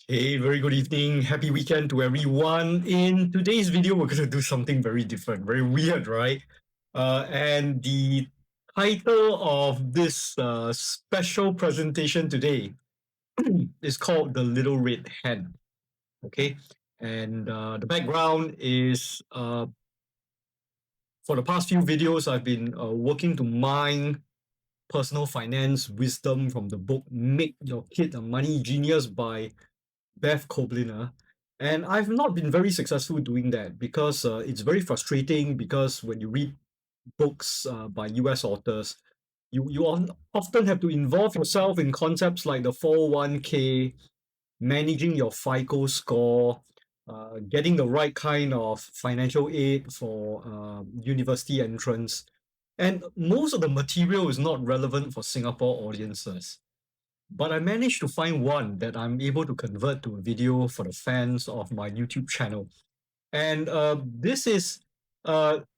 Hey, very good evening. Happy weekend to everyone. In today's video, we're going to do something very different, very weird, right? And the title of this special presentation today is called The Little Red Hen. Okay. And the background is for the past few videos, I've been working to mine personal finance wisdom from the book Make Your Kid a Money Genius by Beth Kobliner. And I've not been very successful doing that because it's very frustrating because when you read books by US authors, you often have to involve yourself in concepts like the 401k, managing your FICO score, getting the right kind of financial aid for university entrance. And most of the material is not relevant for Singapore audiences. But I managed to find one that I'm able to convert to a video for the fans of my YouTube channel. And this is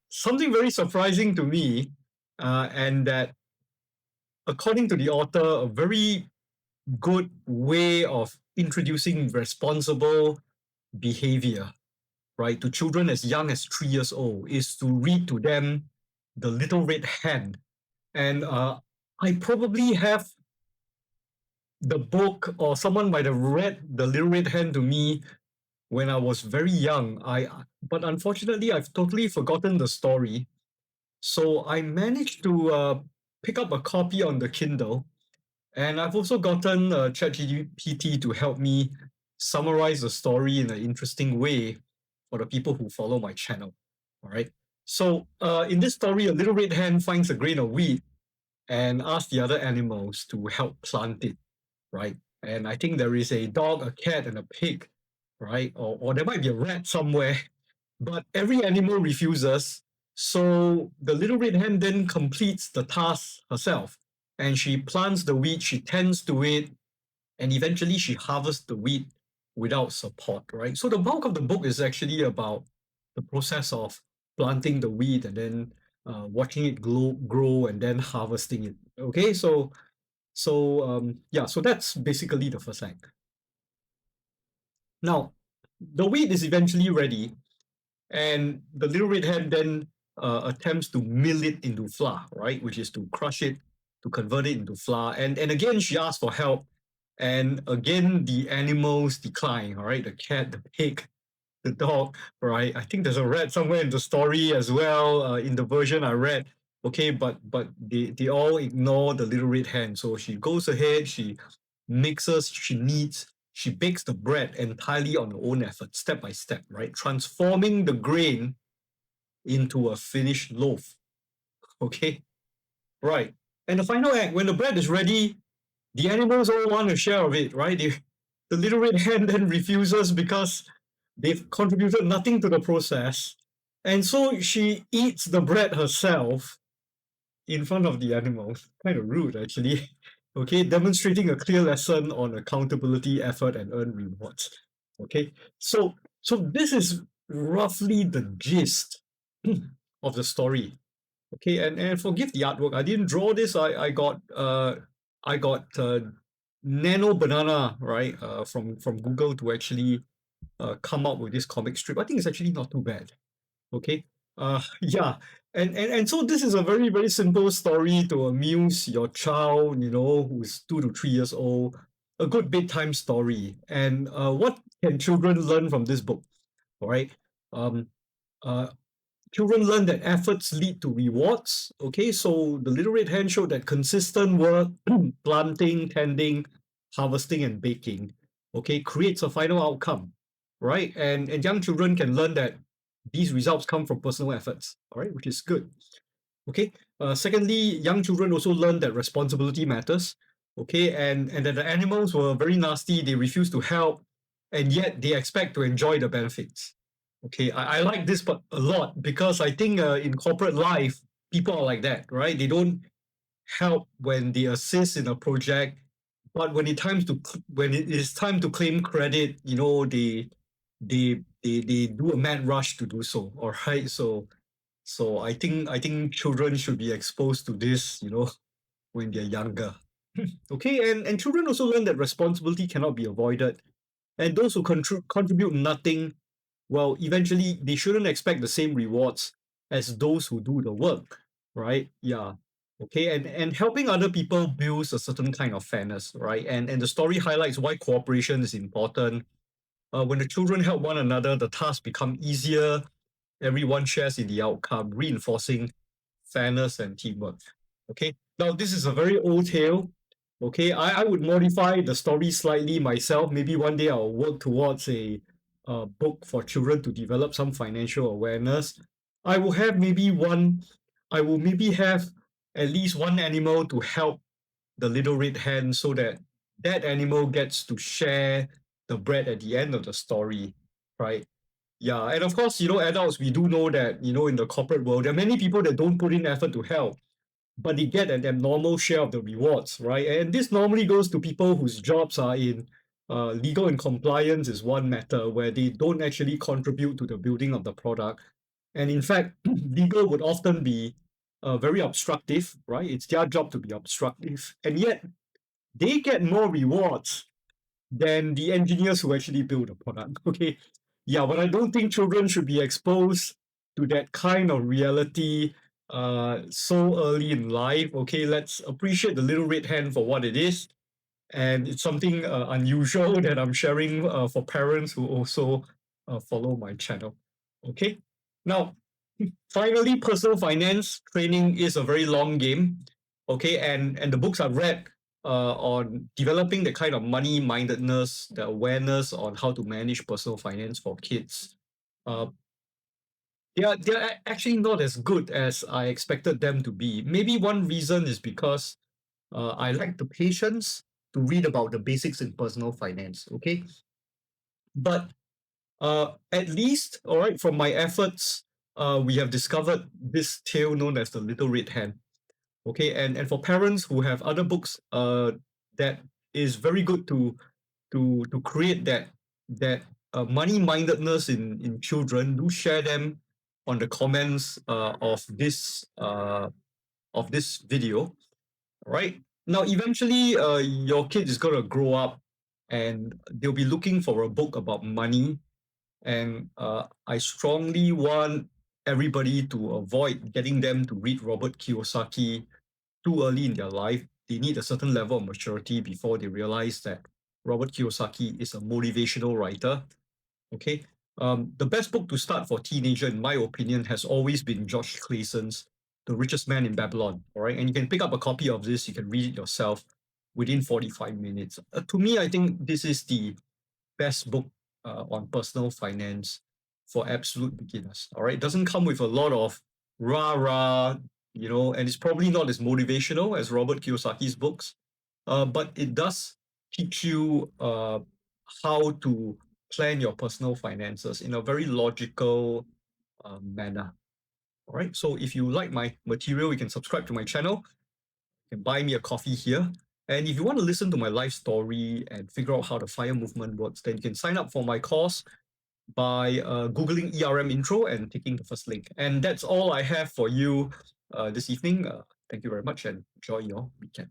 something very surprising to me, and that, according to the author, a very good way of introducing responsible behavior, right, to children as young as 3 years old is to read to them The Little Red Hen. And I probably have the book, or someone might have read The Little Red Hen to me when I was very young. But unfortunately, I've totally forgotten the story. So I managed to pick up a copy on the Kindle, and I've also gotten ChatGPT to help me summarize the story in an interesting way for the people who follow my channel. All right. So in this story, a little red hen finds a grain of wheat and asks the other animals to help plant it, right? And I think there is a dog, a cat, and a pig, right? Or there might be a rat somewhere, but every animal refuses. So the little red hen then completes the task herself, and she plants the wheat, she tends to it, and eventually she harvests the wheat without support, right? So the bulk of the book is actually about the process of planting the wheat and then watching it grow and then harvesting it. Okay, so that's basically the first act. Now, the wheat is eventually ready, and the little red hen then attempts to mill it into flour, right? Which is to crush it, to convert it into flour. And again, she asks for help, and again the animals decline. All right, the cat, the pig, the dog, right? I think there's a rat somewhere in the story as well, in the version I read. Okay, but they all ignore the little red hen. So she goes ahead, she mixes, she kneads, she bakes the bread entirely on her own effort, step by step, right? Transforming the grain into a finished loaf. Okay, right. And the final act, when the bread is ready, the animals all want a share of it, right? The little red hen then refuses because they've contributed nothing to the process. And so she eats the bread herself in front of the animals. Kind of rude, actually. Okay, demonstrating a clear lesson on accountability, effort, and earned rewards. Okay, so this is roughly the gist of the story. Okay, and forgive the artwork. I didn't draw this. I got Nano Banana, right, from Google to actually come up with this comic strip. I think it's actually not too bad. Okay. Yeah. And so this is a very, very simple story to amuse your child, who's 2 to 3 years old. A good bedtime story. And what can children learn from this book? All right. Um, uh, Children learn that efforts lead to rewards. Okay, so the Little Red Hen showed that consistent work, planting, tending, harvesting, and baking, okay, creates a final outcome, right? And young children can learn that these results come from personal efforts, all right, which is good. Okay. Secondly, young children also learn that responsibility matters. Okay, and that the animals were very nasty. They refuse to help, and yet they expect to enjoy the benefits. Okay, I like this part a lot because I think in corporate life, people are like that, right? They don't help when they assist in a project, but when it is time to claim credit, they do a mad rush to do so. All right, so I think children should be exposed to this, when they're younger. Okay, and children also learn that responsibility cannot be avoided. And those who contribute nothing, well, eventually they shouldn't expect the same rewards as those who do the work, right? Yeah. Okay, and helping other people builds a certain kind of fairness, right? And the story highlights why cooperation is important. When the children help one another, the tasks become easier. Everyone shares in the outcome, reinforcing fairness and teamwork. Okay, now this is a very old tale. Okay, I would modify the story slightly myself. Maybe one day I'll work towards a book for children to develop some financial awareness. I will have maybe one, I will maybe have at least one animal to help the little red hen so that that animal gets to share the bread at the end of the story, right? Yeah, and of course, adults, we do know that, in the corporate world, there are many people that don't put in effort to help, but they get an abnormal share of the rewards, right? And this normally goes to people whose jobs are in legal and compliance is one matter where they don't actually contribute to the building of the product. And in fact, legal would often be very obstructive, right? It's their job to be obstructive. And yet they get more rewards than the engineers who actually build the product. Okay. Yeah, but I don't think children should be exposed to that kind of reality so early in life. Okay, let's appreciate the little red hen for what it is. And it's something unusual that I'm sharing for parents who also follow my channel. Okay. Now, finally, personal finance training is a very long game. Okay, and the books I've read on developing the kind of money mindedness, the awareness on how to manage personal finance for kids, uh, they are actually not as good as I expected them to be. Maybe one reason is because I lack the patience to read about the basics in personal finance. Okay, but at least, all right, from my efforts, we have discovered this tale known as the Little Red Hen. Okay, and for parents who have other books, that is very good to create that money mindedness in children. Do share them on the comments of this video. Right now, eventually, your kid is gonna grow up, and they'll be looking for a book about money. And I strongly want everybody to avoid getting them to read Robert Kiyosaki too early in their life. They need a certain level of maturity before they realize that Robert Kiyosaki is a motivational writer. Okay. The best book to start for teenager, in my opinion, has always been George Clayson's The Richest Man in Babylon. All right. And you can pick up a copy of this, you can read it yourself within 45 minutes. To me, I think this is the best book on personal finance for absolute beginners. All right. It doesn't come with a lot of rah rah, and it's probably not as motivational as Robert Kiyosaki's books, but it does teach you how to plan your personal finances in a very logical manner. All right. So if you like my material, you can subscribe to my channel. You can buy me a coffee here. And if you want to listen to my life story and figure out how the FIRE movement works, then you can sign up for my course by Googling ERM intro and taking the first link. And that's all I have for you this evening. Thank you very much and enjoy your weekend.